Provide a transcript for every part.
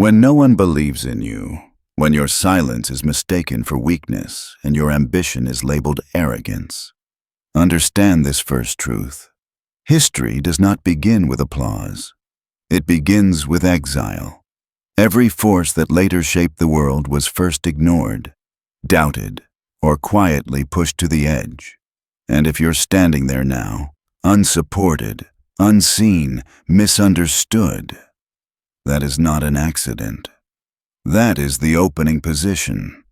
When no one believes in you, when your silence is mistaken for weakness and your ambition is labeled arrogance, understand this first truth. History does not begin with applause. It begins with exile. Every force that later shaped the world was first ignored, doubted, or quietly pushed to the edge. And if you're standing there now, unsupported, unseen, misunderstood, that is not an accident. That is the opening position.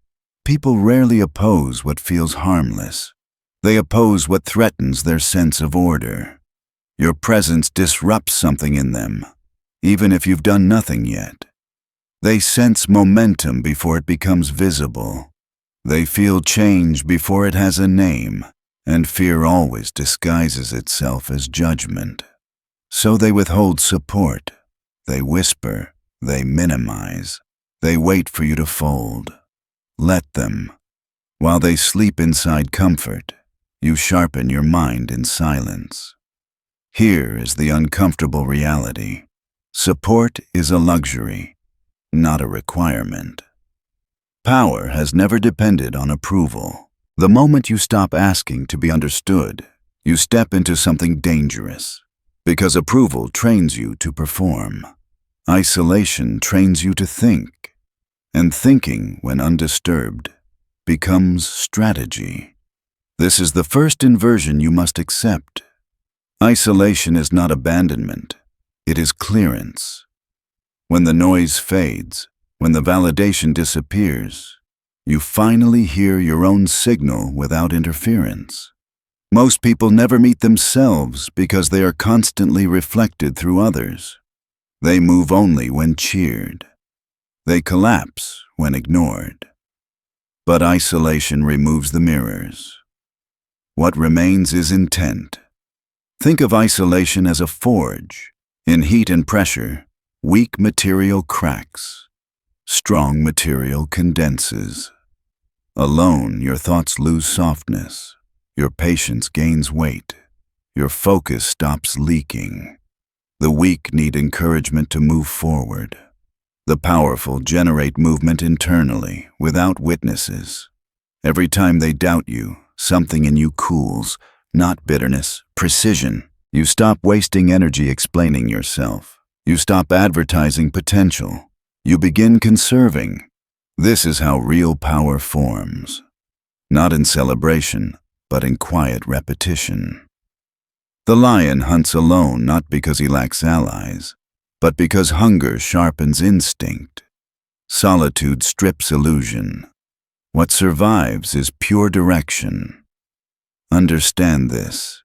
People rarely oppose what feels harmless. They oppose what threatens their sense of order. Your presence disrupts something in them, even if you've done nothing yet. They sense momentum before it becomes visible. They feel change before it has a name, and fear always disguises itself as judgment. So they withhold support. They whisper, they minimize, they wait for you to fold. Let them. While they sleep inside comfort, you sharpen your mind in silence. Here is the uncomfortable reality. Support is a luxury, not a requirement. Power has never depended on approval. The moment you stop asking to be understood, you step into something dangerous, because approval trains you to perform. Isolation trains you to think, and thinking, when undisturbed, becomes strategy. This is the first inversion you must accept. Isolation is not abandonment, it is clearance. When the noise fades, when the validation disappears, you finally hear your own signal without interference. Most people never meet themselves because they are constantly reflected through others. They move only when cheered. They collapse when ignored. But isolation removes the mirrors. What remains is intent. Think of isolation as a forge. In heat and pressure, weak material cracks. Strong material condenses. Alone, your thoughts lose softness. Your patience gains weight. Your focus stops leaking. The weak need encouragement to move forward. The powerful generate movement internally, without witnesses. Every time they doubt you, something in you cools, not bitterness, precision. You stop wasting energy explaining yourself. You stop advertising potential. You begin conserving. This is how real power forms. Not in celebration, but in quiet repetition. The lion hunts alone not because he lacks allies, but because hunger sharpens instinct. Solitude strips illusion. What survives is pure direction. Understand this.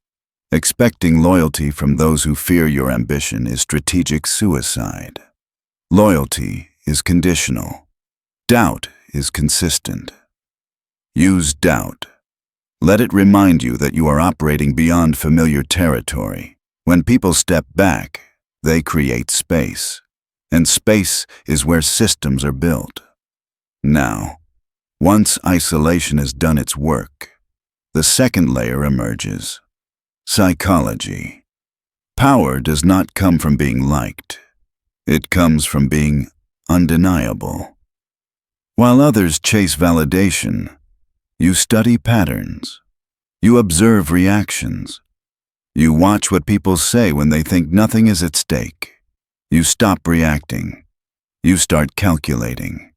Expecting loyalty from those who fear your ambition is strategic suicide. Loyalty is conditional. Doubt is consistent. Use doubt. Let it remind you that you are operating beyond familiar territory. When people step back, they create space. And space is where systems are built. Now, once isolation has done its work, the second layer emerges. Psychology. Power does not come from being liked. It comes from being undeniable. While others chase validation, you study patterns. You observe reactions. You watch what people say when they think nothing is at stake. You stop reacting. You start calculating.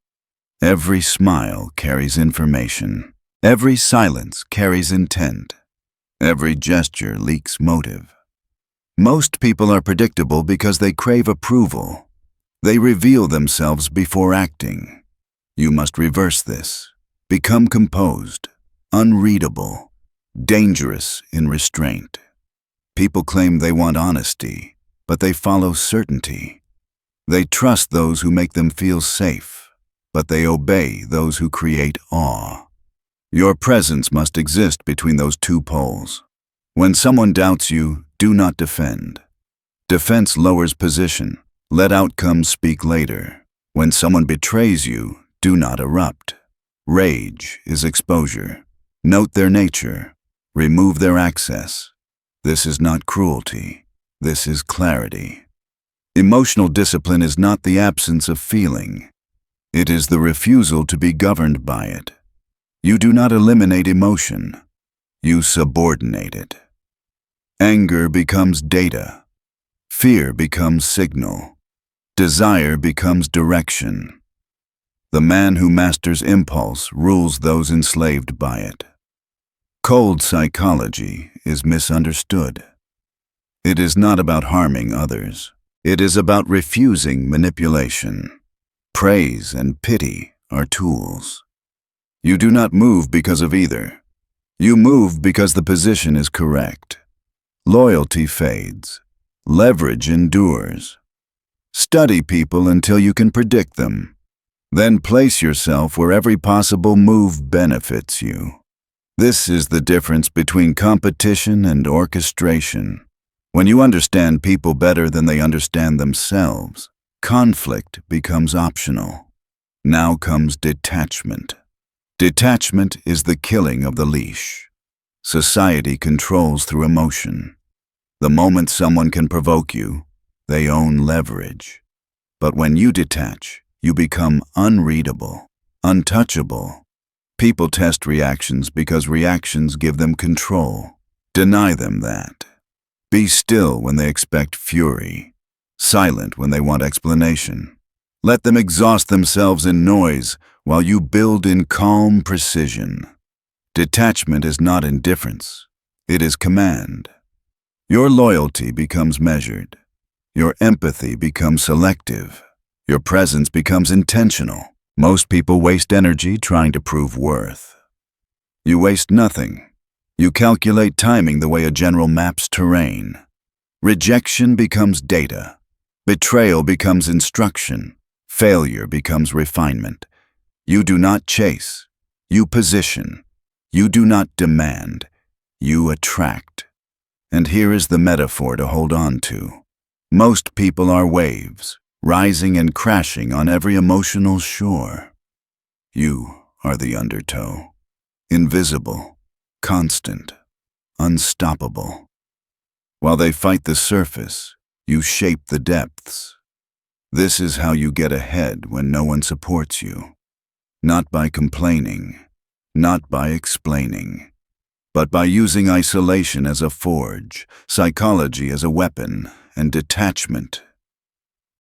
Every smile carries information. Every silence carries intent. Every gesture leaks motive. Most people are predictable because they crave approval. They reveal themselves before acting. You must reverse this. Become composed, unreadable, dangerous in restraint. People claim they want honesty, but they follow certainty. They trust those who make them feel safe, but they obey those who create awe. Your presence must exist between those two poles. When someone doubts you, do not defend. Defense lowers position. Let outcomes speak later. When someone betrays you, do not erupt. Rage is exposure. Note their nature. Remove their access. This is not cruelty. This is clarity. Emotional discipline is not the absence of feeling. It is the refusal to be governed by it. You do not eliminate emotion. You subordinate it. Anger becomes data. Fear becomes signal. Desire becomes direction. The man who masters impulse rules those enslaved by it. Cold psychology is misunderstood. It is not about harming others. It is about refusing manipulation. Praise and pity are tools. You do not move because of either. You move because the position is correct. Loyalty fades. Leverage endures. Study people until you can predict them. Then place yourself where every possible move benefits you. This is the difference between competition and orchestration. When you understand people better than they understand themselves, conflict becomes optional. Now comes detachment. Detachment is the killing of the leash. Society controls through emotion. The moment someone can provoke you, they own leverage. But when you detach, you become unreadable, untouchable. People test reactions because reactions give them control. Deny them that. Be still when they expect fury. Silent when they want explanation. Let them exhaust themselves in noise while you build in calm precision. Detachment is not indifference. It is command. Your loyalty becomes measured. Your empathy becomes selective. Your presence becomes intentional. Most people waste energy trying to prove worth. You waste nothing. You calculate timing the way a general maps terrain. Rejection becomes data. Betrayal becomes instruction. Failure becomes refinement. You do not chase. You position. You do not demand. You attract. And here is the metaphor to hold on to. Most people are waves, rising and crashing on every emotional shore. You are the undertow, invisible, constant, unstoppable. While they fight the surface, you shape the depths. This is how you get ahead when no one supports you. Not by complaining, not by explaining, but by using isolation as a forge, psychology as a weapon, and detachment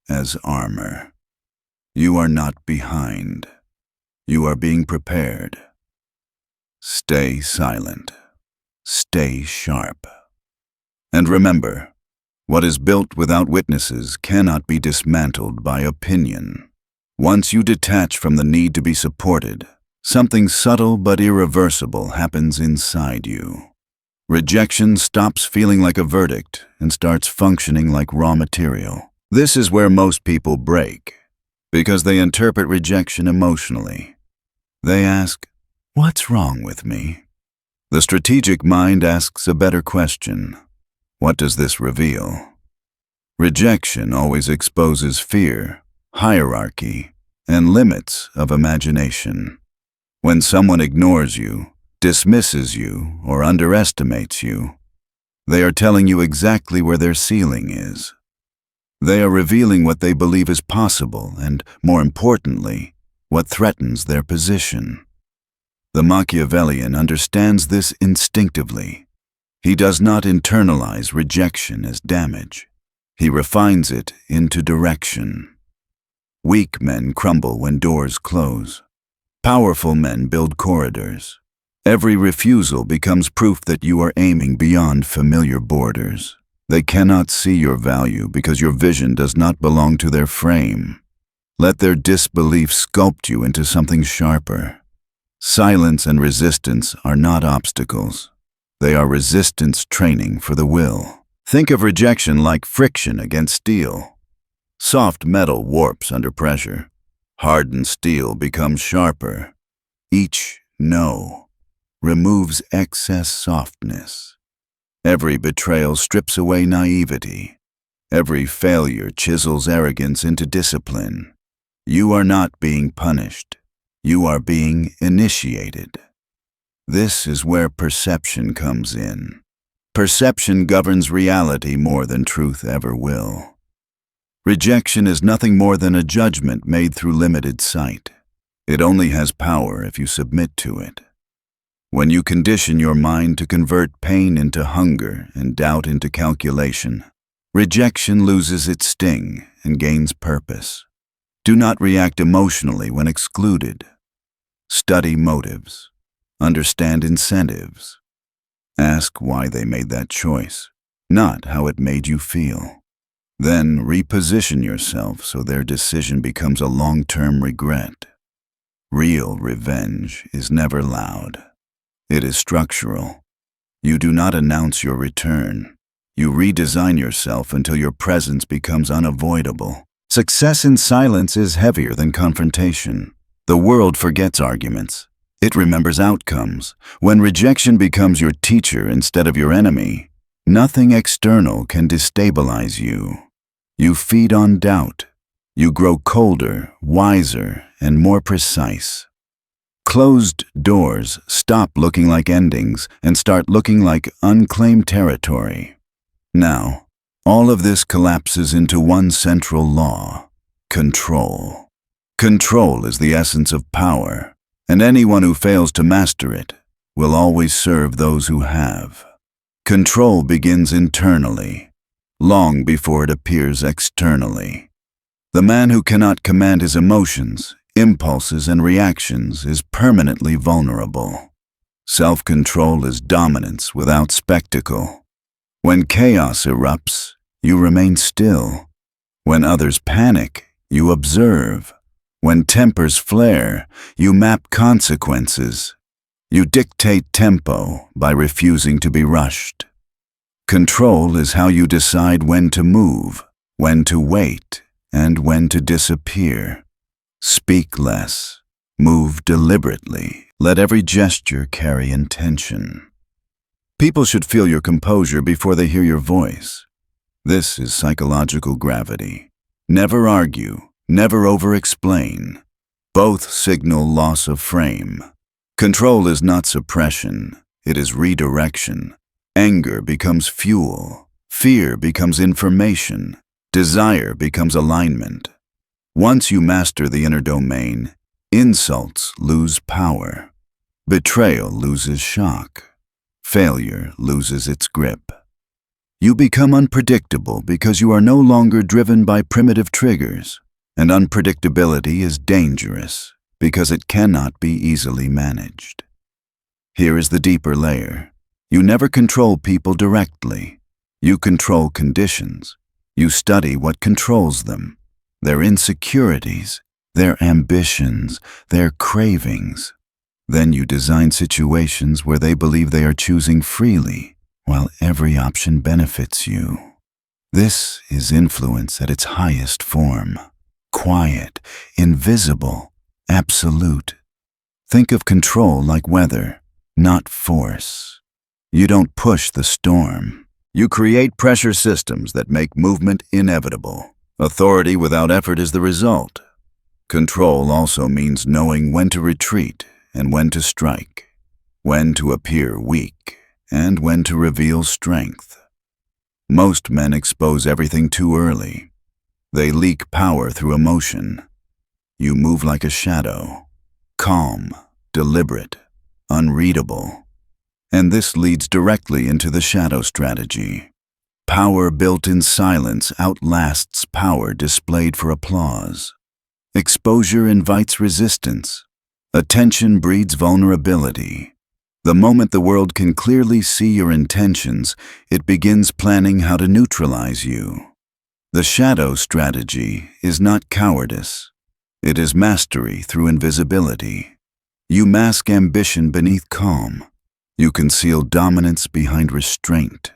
as armor. You are not behind. You are being prepared. Stay silent. Stay sharp. And remember, what is built without witnesses cannot be dismantled by opinion. Once you detach from the need to be supported, something subtle but irreversible happens inside you. Rejection stops feeling like a verdict and starts functioning like raw material. This is where most people break, because they interpret rejection emotionally. They ask, "What's wrong with me?" The strategic mind asks a better question. What does this reveal? Rejection always exposes fear, hierarchy, and limits of imagination. When someone ignores you, dismisses you, or underestimates you, they are telling you exactly where their ceiling is. They are revealing what they believe is possible and, more importantly, what threatens their position. The Machiavellian understands this instinctively. He does not internalize rejection as damage. He refines it into direction. Weak men crumble when doors close. Powerful men build corridors. Every refusal becomes proof that you are aiming beyond familiar borders. They cannot see your value because your vision does not belong to their frame. Let their disbelief sculpt you into something sharper. Silence and resistance are not obstacles. They are resistance training for the will. Think of rejection like friction against steel. Soft metal warps under pressure. Hardened steel becomes sharper. Each no removes excess softness. Every betrayal strips away naivety. Every failure chisels arrogance into discipline. You are not being punished. You are being initiated. This is where perception comes in. Perception governs reality more than truth ever will. Rejection is nothing more than a judgment made through limited sight. It only has power if you submit to it. When you condition your mind to convert pain into hunger and doubt into calculation, rejection loses its sting and gains purpose. Do not react emotionally when excluded. Study motives. Understand incentives. Ask why they made that choice, not how it made you feel. Then reposition yourself so their decision becomes a long-term regret. Real revenge is never loud. It is structural. You do not announce your return. You redesign yourself until your presence becomes unavoidable. Success in silence is heavier than confrontation. The world forgets arguments. It remembers outcomes. When rejection becomes your teacher instead of your enemy, nothing external can destabilize you. You feed on doubt. You grow colder, wiser, and more precise. Closed doors stop looking like endings and start looking like unclaimed territory. Now, all of this collapses into one central law: control. Control is the essence of power, and anyone who fails to master it will always serve those who have. Control begins internally, long before it appears externally. The man who cannot command his emotions, impulses, and reactions is permanently vulnerable. Self-control is dominance without spectacle. When chaos erupts, you remain still. When others panic, you observe. When tempers flare, you map consequences. You dictate tempo by refusing to be rushed. Control is how you decide when to move, when to wait, and when to disappear. Speak less. Move deliberately. Let every gesture carry intention. People should feel your composure before they hear your voice. This is psychological gravity. Never argue. Never over-explain. Both signal loss of frame. Control is not suppression. It is redirection. Anger becomes fuel. Fear becomes information. Desire becomes alignment. Once you master the inner domain, insults lose power. Betrayal loses shock. Failure loses its grip. You become unpredictable because you are no longer driven by primitive triggers. And unpredictability is dangerous because it cannot be easily managed. Here is the deeper layer. You never control people directly. You control conditions. You study what controls them, their insecurities, their ambitions, their cravings. Then you design situations where they believe they are choosing freely, while every option benefits you. This is influence at its highest form. Quiet, invisible, absolute. Think of control like weather, not force. You don't push the storm. You create pressure systems that make movement inevitable. Authority without effort is the result. Control also means knowing when to retreat and when to strike, when to appear weak and when to reveal strength. Most men expose everything too early. They leak power through emotion. You move like a shadow, calm, deliberate, unreadable. And this leads directly into the shadow strategy. Power built in silence outlasts power displayed for applause. Exposure invites resistance. Attention breeds vulnerability. The moment the world can clearly see your intentions, it begins planning how to neutralize you. The shadow strategy is not cowardice. It is mastery through invisibility. You mask ambition beneath calm. You conceal dominance behind restraint.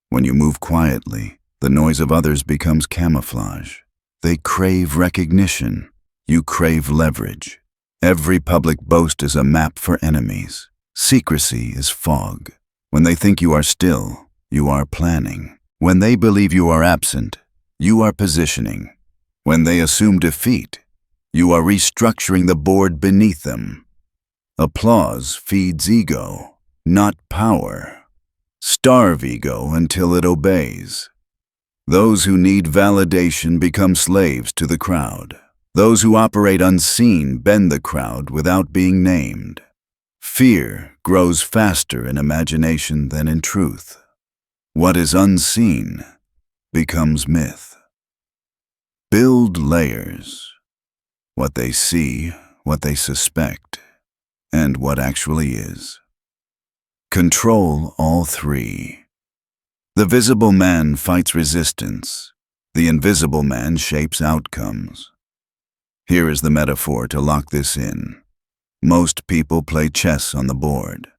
When you move quietly, the noise of others becomes camouflage. They crave recognition. You crave leverage. Every public boast is a map for enemies. Secrecy is fog. When they think you are still, you are planning. When they believe you are absent, you are positioning. When they assume defeat, you are restructuring the board beneath them. Applause feeds ego, not power. Starve ego until it obeys. Those who need validation become slaves to the crowd. Those who operate unseen bend the crowd without being named. Fear grows faster in imagination than in truth. What is unseen becomes myth. Build layers. What they see, what they suspect, and what actually is. Control all three. The visible man fights resistance. The invisible man shapes outcomes. Here is the metaphor to lock this in. Most people play chess on the board.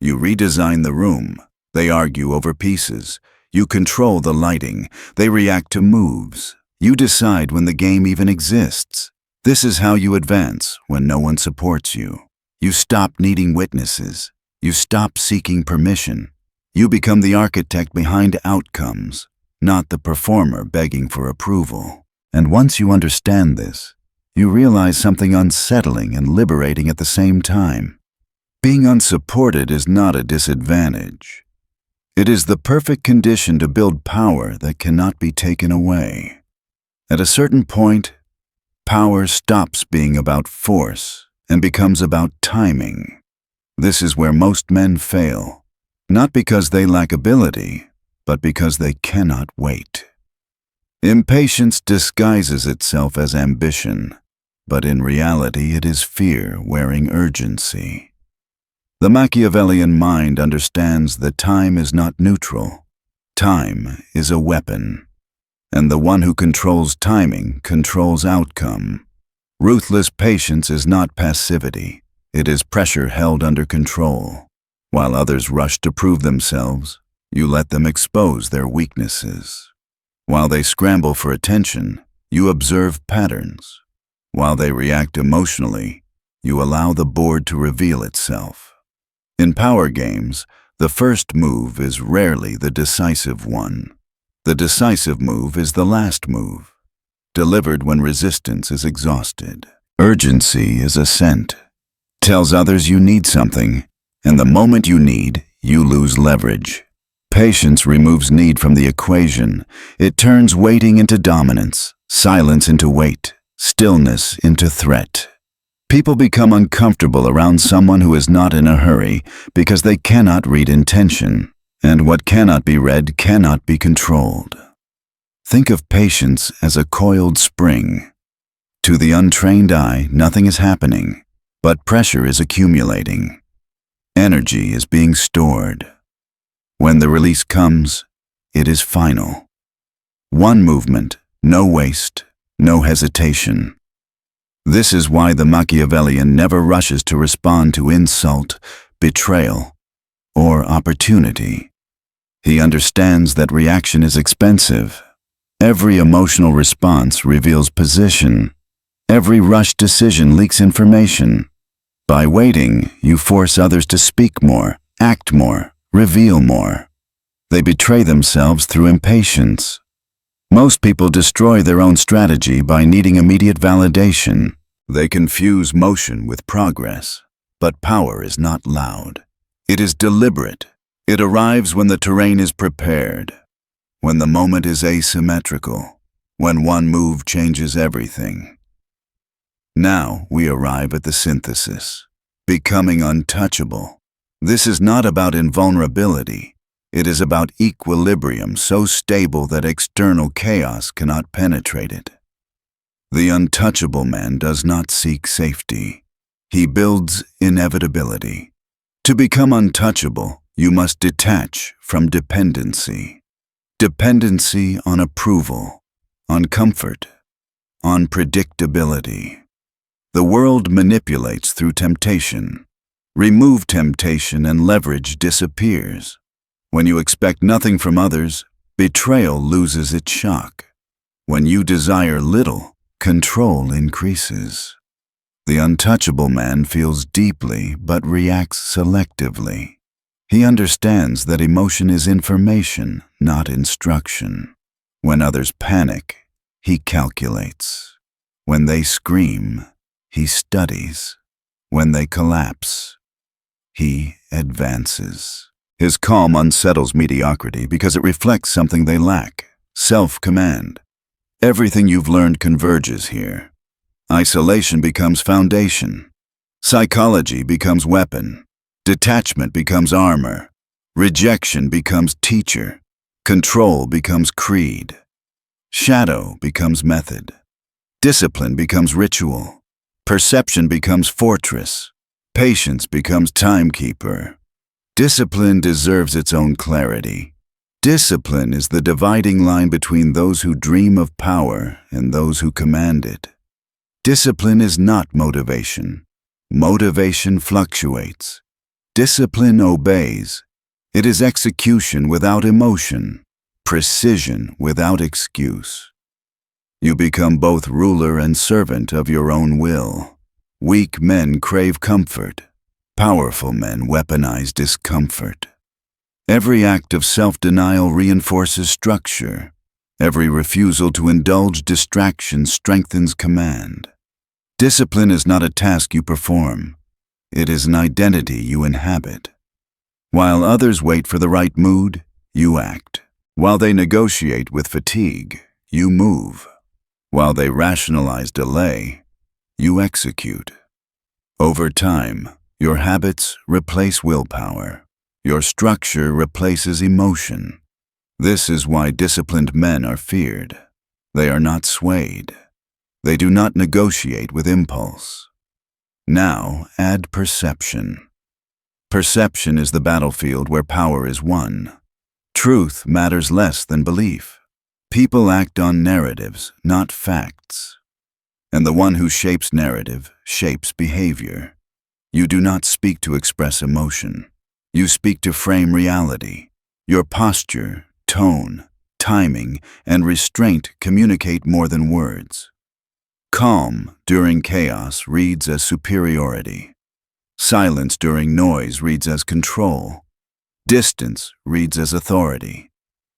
You redesign the room. They argue over pieces. You control the lighting. They react to moves. You decide when the game even exists. This is how you advance when no one supports you. You stop needing witnesses. You stop seeking permission. You become the architect behind outcomes, not the performer begging for approval. And once you understand this, you realize something unsettling and liberating at the same time. Being unsupported is not a disadvantage. It is the perfect condition to build power that cannot be taken away. At a certain point, power stops being about force and becomes about timing. This is where most men fail, not because they lack ability, but because they cannot wait. Impatience disguises itself as ambition, but in reality it is fear wearing urgency. The Machiavellian mind understands that time is not neutral. Time is a weapon, and the one who controls timing controls outcome. Ruthless patience is not passivity. It is pressure held under control. While others rush to prove themselves, you let them expose their weaknesses. While they scramble for attention, you observe patterns. While they react emotionally, you allow the board to reveal itself. In power games, the first move is rarely the decisive one. The decisive move is the last move, delivered when resistance is exhausted. Urgency is assent. Tells others you need something, and the moment you need, you lose leverage. Patience removes need from the equation. It turns waiting into dominance, silence into weight, stillness into threat. People become uncomfortable around someone who is not in a hurry because they cannot read intention, and what cannot be read cannot be controlled. Think of patience as a coiled spring. To the untrained eye, nothing is happening, but pressure is accumulating. Energy is being stored. When the release comes, it is final. One movement, no waste, no hesitation. This is why the Machiavellian never rushes to respond to insult, betrayal, or opportunity. He understands that reaction is expensive. Every emotional response reveals position. Every rushed decision leaks information. By waiting, you force others to speak more, act more, reveal more. They betray themselves through impatience. Most people destroy their own strategy by needing immediate validation. They confuse motion with progress, but power is not loud. It is deliberate. It arrives when the terrain is prepared, when the moment is asymmetrical, when one move changes everything. Now we arrive at the synthesis, becoming untouchable. This is not about invulnerability. It is about equilibrium so stable that external chaos cannot penetrate it. The untouchable man does not seek safety. He builds inevitability. To become untouchable, you must detach from dependency. Dependency on approval, on comfort, on predictability. The world manipulates through temptation. Remove temptation and leverage disappears. When you expect nothing from others, betrayal loses its shock. When you desire little, control increases. The untouchable man feels deeply but reacts selectively. He understands that emotion is information, not instruction. When others panic, he calculates. When they scream, he studies. When they collapse, he advances. His calm unsettles mediocrity because it reflects something they lack: self-command. Everything you've learned converges here. Isolation becomes foundation. Psychology becomes weapon. Detachment becomes armor. Rejection becomes teacher. Control becomes creed. Shadow becomes method. Discipline becomes ritual. Perception becomes fortress. Patience becomes timekeeper. Discipline deserves its own clarity. Discipline is the dividing line between those who dream of power and those who command it. Discipline is not motivation. Motivation fluctuates. Discipline obeys. It is execution without emotion, precision without excuse. You become both ruler and servant of your own will. Weak men crave comfort. Powerful men weaponize discomfort. Every act of self-denial reinforces structure. Every refusal to indulge distraction strengthens command. Discipline is not a task you perform. It is an identity you inhabit. While others wait for the right mood, you act. While they negotiate with fatigue, you move. While they rationalize delay, you execute. Over time, your habits replace willpower. Your structure replaces emotion. This is why disciplined men are feared. They are not swayed. They do not negotiate with impulse. Now add perception. Perception is the battlefield where power is won. Truth matters less than belief. People act on narratives, not facts. And the one who shapes narrative shapes behavior. You do not speak to express emotion. You speak to frame reality. Your posture, tone, timing, and restraint communicate more than words. Calm during chaos reads as superiority. Silence during noise reads as control. Distance reads as authority.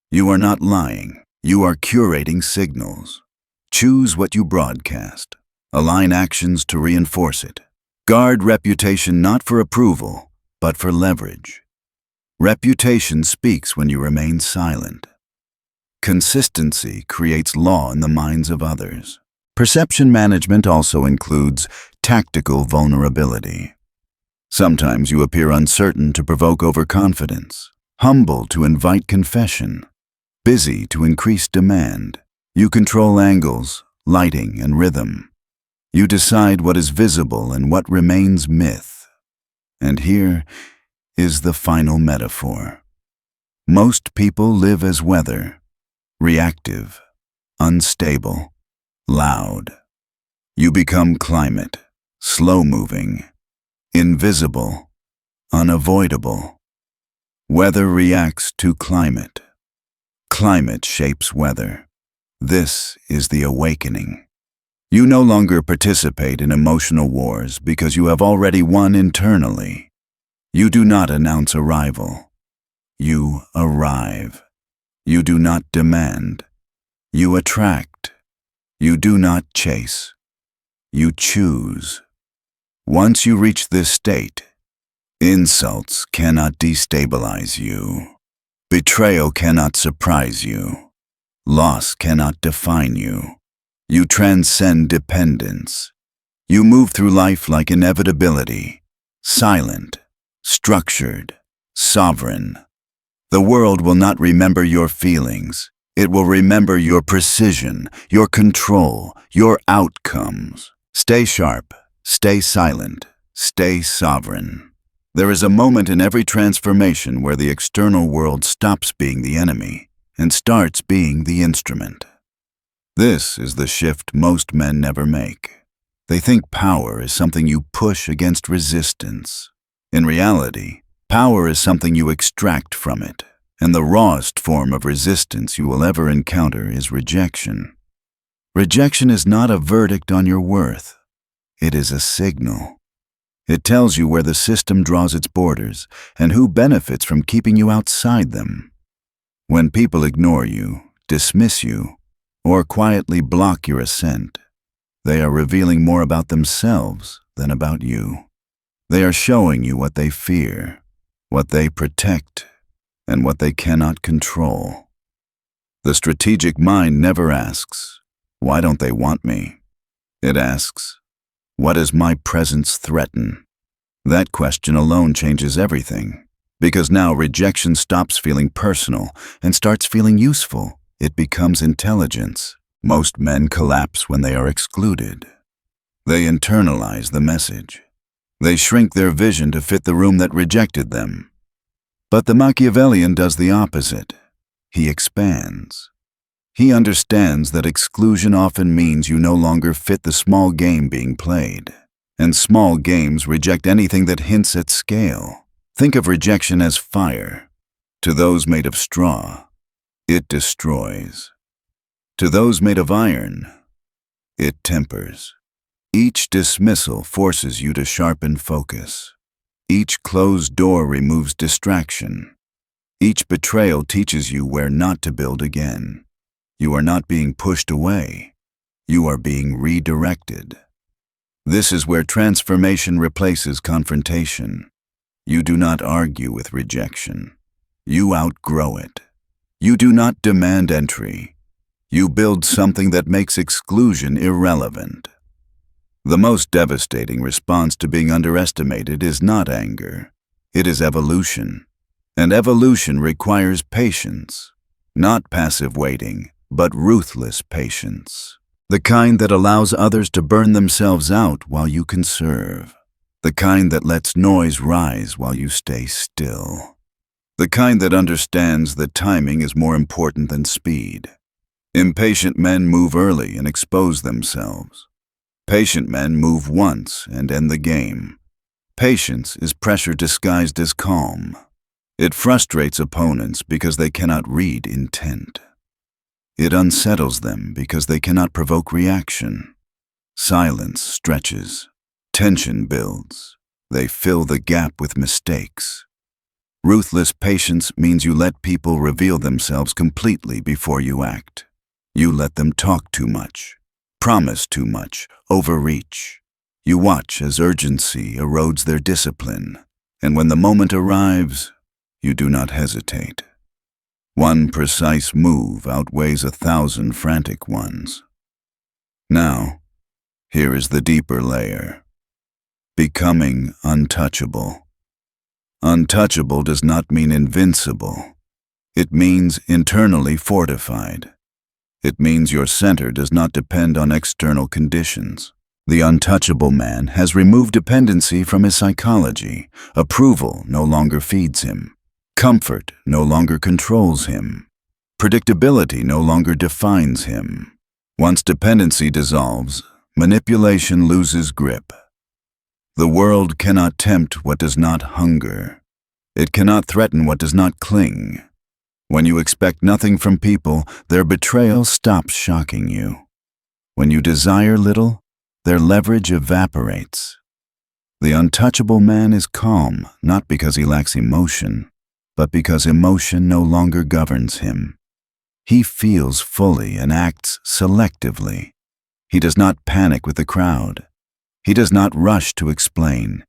You are not lying. You are curating signals. Choose what you broadcast. Align actions to reinforce it. Guard reputation not for approval, but for leverage. Reputation speaks when you remain silent. Consistency creates law in the minds of others. Perception management also includes tactical vulnerability. Sometimes you appear uncertain to provoke overconfidence, humble to invite confession, busy to increase demand. You control angles, lighting, and rhythm. You decide what is visible and what remains myth. And here is the final metaphor. Most people live as weather, reactive, unstable, loud. You become climate, slow-moving, invisible, unavoidable. Weather reacts to climate. Climate shapes weather. This is the awakening. You no longer participate in emotional wars because you have already won internally. You do not announce arrival. You arrive. You do not demand. You attract. You do not chase. You choose. Once you reach this state, insults cannot destabilize you. Betrayal cannot surprise you. Loss cannot define you. You transcend dependence. You move through life like inevitability, silent, structured, sovereign. The world will not remember your feelings. It will remember your precision, your control, your outcomes. Stay sharp, stay silent, stay sovereign. There is a moment in every transformation where the external world stops being the enemy and starts being the instrument. This is the shift most men never make. They think power is something you push against resistance. In reality, power is something you extract from it, and the rawest form of resistance you will ever encounter is rejection. Rejection is not a verdict on your worth. It is a signal. It tells you where the system draws its borders and who benefits from keeping you outside them. When people ignore you, dismiss you, or quietly block your ascent, they are revealing more about themselves than about you. They are showing you what they fear, what they protect, and what they cannot control. The strategic mind never asks, "Why don't they want me?" It asks, "What does my presence threaten?" That question alone changes everything, because now rejection stops feeling personal and starts feeling useful. It becomes intelligence. Most men collapse when they are excluded. They internalize the message. They shrink their vision to fit the room that rejected them. But the Machiavellian does the opposite. He expands. He understands that exclusion often means you no longer fit the small game being played. And small games reject anything that hints at scale. Think of rejection as fire. To those made of straw, it destroys. To those made of iron, it tempers. Each dismissal forces you to sharpen focus. Each closed door removes distraction. Each betrayal teaches you where not to build again. You are not being pushed away. You are being redirected. This is where transformation replaces confrontation. You do not argue with rejection. You outgrow it. You do not demand entry. You build something that makes exclusion irrelevant. The most devastating response to being underestimated is not anger. It is evolution. And evolution requires patience. Not passive waiting, but ruthless patience. The kind that allows others to burn themselves out while you conserve. The kind that lets noise rise while you stay still. The kind that understands that timing is more important than speed. Impatient men move early and expose themselves. Patient men move once and end the game. Patience is pressure disguised as calm. It frustrates opponents because they cannot read intent. It unsettles them because they cannot provoke reaction. Silence stretches. Tension builds. They fill the gap with mistakes. Ruthless patience means you let people reveal themselves completely before you act. You let them talk too much, promise too much, overreach. You watch as urgency erodes their discipline, and when the moment arrives, you do not hesitate. One precise move outweighs 1,000 frantic ones. Now, here is the deeper layer. Becoming untouchable. Untouchable does not mean invincible. It means internally fortified. It means your center does not depend on external conditions. The untouchable man has removed dependency from his psychology. Approval no longer feeds him. Comfort no longer controls him. Predictability no longer defines him. Once dependency dissolves, manipulation loses grip. The world cannot tempt what does not hunger. It cannot threaten what does not cling. When you expect nothing from people, their betrayal stops shocking you. When you desire little, their leverage evaporates. The untouchable man is calm, not because he lacks emotion, but because emotion no longer governs him. He feels fully and acts selectively. He does not panic with the crowd. He does not rush to explain.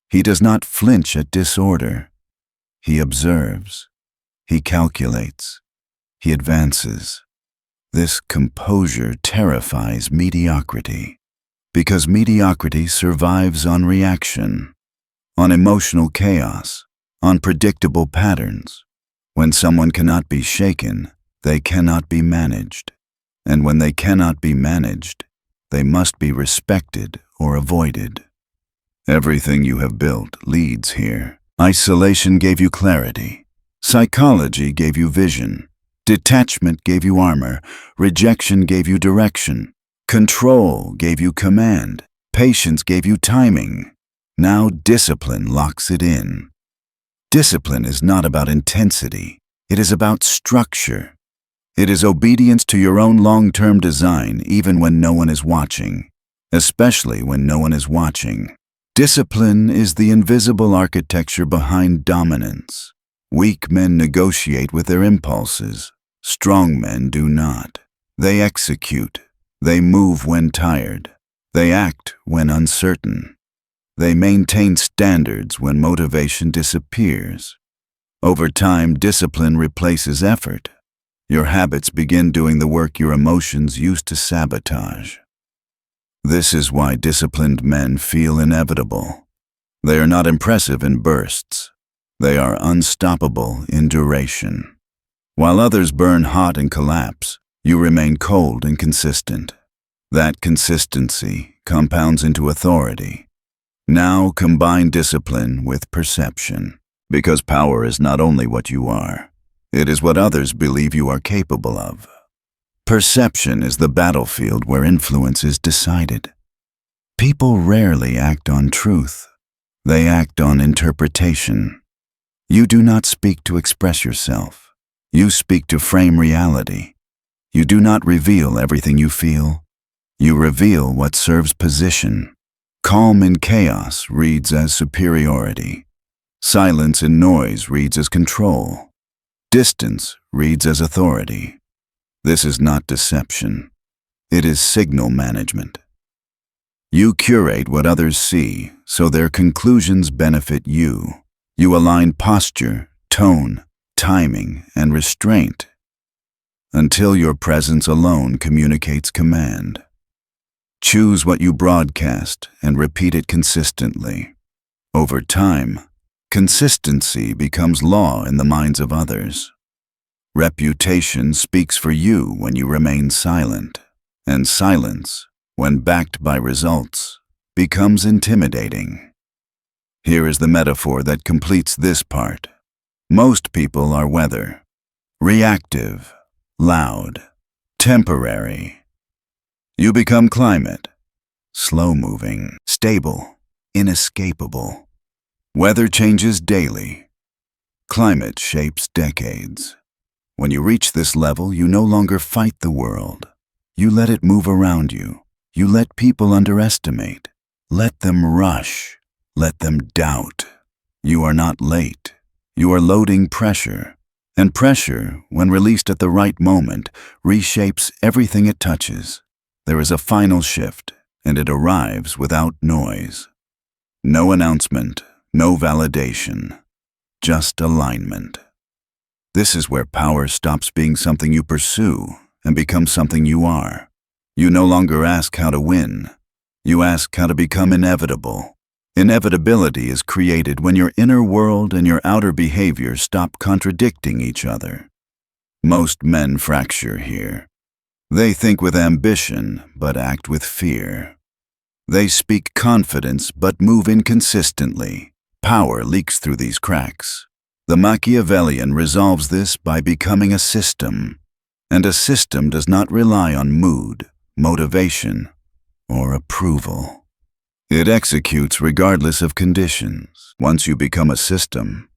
He does not flinch at disorder. He observes. He calculates. He advances. This composure terrifies mediocrity, because mediocrity survives on reaction, on emotional chaos, on predictable patterns. When someone cannot be shaken, they cannot be managed. And when they cannot be managed, they must be respected or avoided. Everything you have built leads here. Isolation gave you clarity. Psychology gave you vision. Detachment gave you armor. Rejection gave you direction. Control gave you command. Patience gave you timing. Now discipline locks it in. Discipline is not about intensity. It is about structure. It is obedience to your own long-term design even when no one is watching, especially when no one is watching. Discipline is the invisible architecture behind dominance. Weak men negotiate with their impulses. Strong men do not. They execute. They move when tired. They act when uncertain. They maintain standards when motivation disappears. Over time, discipline replaces effort. Your habits begin doing the work your emotions used to sabotage. This is why disciplined men feel inevitable. They are not impressive in bursts. They are unstoppable in duration. While others burn hot and collapse, you remain cold and consistent. That consistency compounds into authority. Now combine discipline with perception, because power is not only what you are, it is what others believe you are capable of. Perception is the battlefield where influence is decided. People rarely act on truth. They act on interpretation. You do not speak to express yourself. You speak to frame reality. You do not reveal everything you feel. You reveal what serves position. Calm in chaos reads as superiority. Silence in noise reads as control. Distance reads as authority. This is not deception. It is signal management. You curate what others see, so their conclusions benefit you. You align posture, tone, timing, and restraint until your presence alone communicates command. Choose what you broadcast and repeat it consistently. Over time, consistency becomes law in the minds of others. Reputation speaks for you when you remain silent, and silence, when backed by results, becomes intimidating. Here is the metaphor that completes this part. Most people are weather. Reactive, loud, temporary. You become climate. Slow-moving, stable, inescapable. Weather changes daily. Climate shapes decades. When you reach this level, you no longer fight the world. You let it move around you. You let people underestimate. Let them rush. Let them doubt. You are not late. You are loading pressure. And pressure, when released at the right moment, reshapes everything it touches. There is a final shift, and it arrives without noise. No announcement, no validation, just alignment. This is where power stops being something you pursue and becomes something you are. You no longer ask how to win. You ask how to become inevitable. Inevitability is created when your inner world and your outer behavior stop contradicting each other. Most men fracture here. They think with ambition, but act with fear. They speak confidence, but move inconsistently. Power leaks through these cracks. The Machiavellian resolves this by becoming a system. And a system does not rely on mood, motivation, or approval. It executes regardless of conditions. Once you become a system,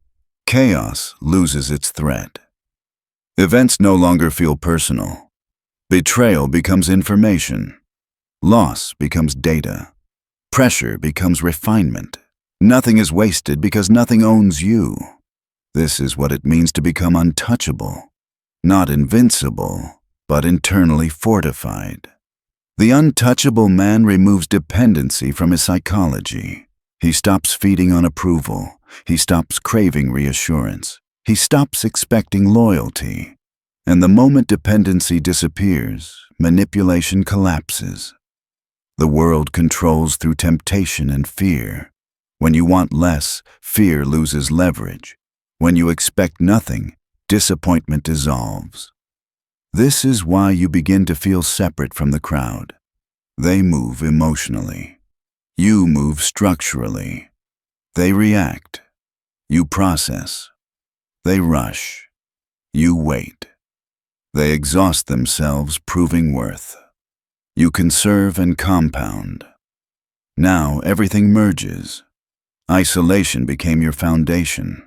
chaos loses its threat. Events no longer feel personal. Betrayal becomes information. Loss becomes data. Pressure becomes refinement. Nothing is wasted because nothing owns you. This is what it means to become untouchable. Not invincible, but internally fortified. The untouchable man removes dependency from his psychology. He stops feeding on approval. He stops craving reassurance. He stops expecting loyalty. And the moment dependency disappears, manipulation collapses. The world controls through temptation and fear. When you want less, fear loses leverage. When you expect nothing, disappointment dissolves. This is why you begin to feel separate from the crowd. They move emotionally. You move structurally. They react. You process. They rush. You wait. They exhaust themselves, proving worth. You conserve and compound. Now everything merges. Isolation became your foundation.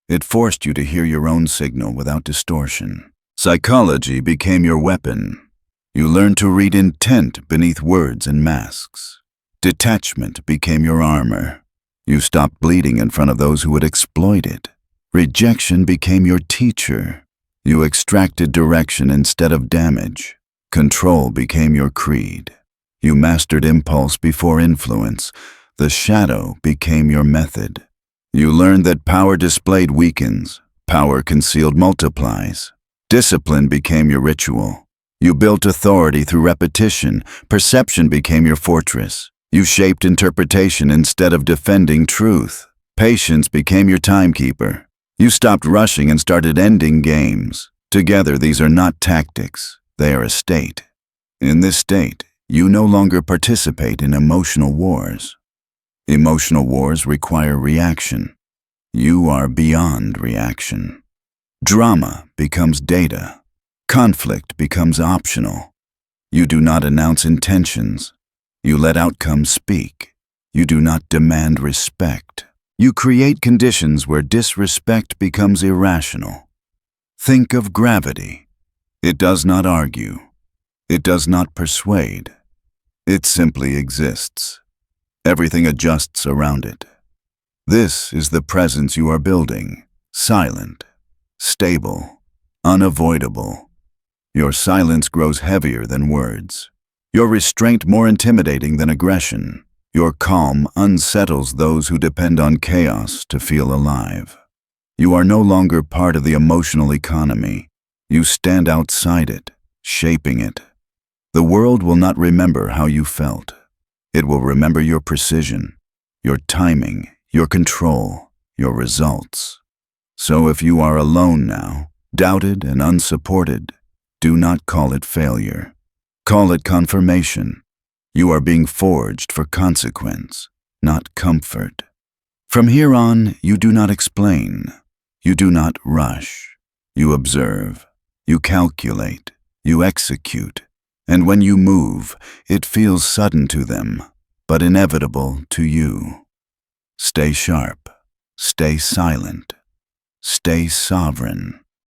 It forced you to hear your own signal without distortion. Psychology became your weapon. You learned to read intent beneath words and masks. Detachment became your armor. You stopped bleeding in front of those who would exploit it. Rejection became your teacher. You extracted direction instead of damage. Control became your creed. You mastered impulse before influence. The shadow became your method. You learned that power displayed weakens, power concealed multiplies. Discipline became your ritual. You built authority through repetition. Perception became your fortress. You shaped interpretation instead of defending truth. Patience became your timekeeper. You stopped rushing and started ending games. Together, these are not tactics. They are a state. In this state, you no longer participate in emotional wars. Emotional wars require reaction. You are beyond reaction. Drama becomes data. Conflict becomes optional. You do not announce intentions. You let outcomes speak. You do not demand respect. You create conditions where disrespect becomes irrational. Think of gravity. It does not argue. It does not persuade. It simply exists. Everything adjusts around it. This is the presence you are building, silent, stable, unavoidable. Your silence grows heavier than words. Your restraint more intimidating than aggression. Your calm unsettles those who depend on chaos to feel alive. You are no longer part of the emotional economy. You stand outside it, shaping it. The world will not remember how you felt. It will remember your precision, your timing, your control, your results. So if you are alone now, doubted and unsupported, do not call it failure. Call it confirmation. You are being forged for consequence, not comfort. From here on, you do not explain. You do not rush. You observe. You calculate. You execute. And when you move, it feels sudden to them, but inevitable to you. Stay sharp. Stay silent. Stay sovereign.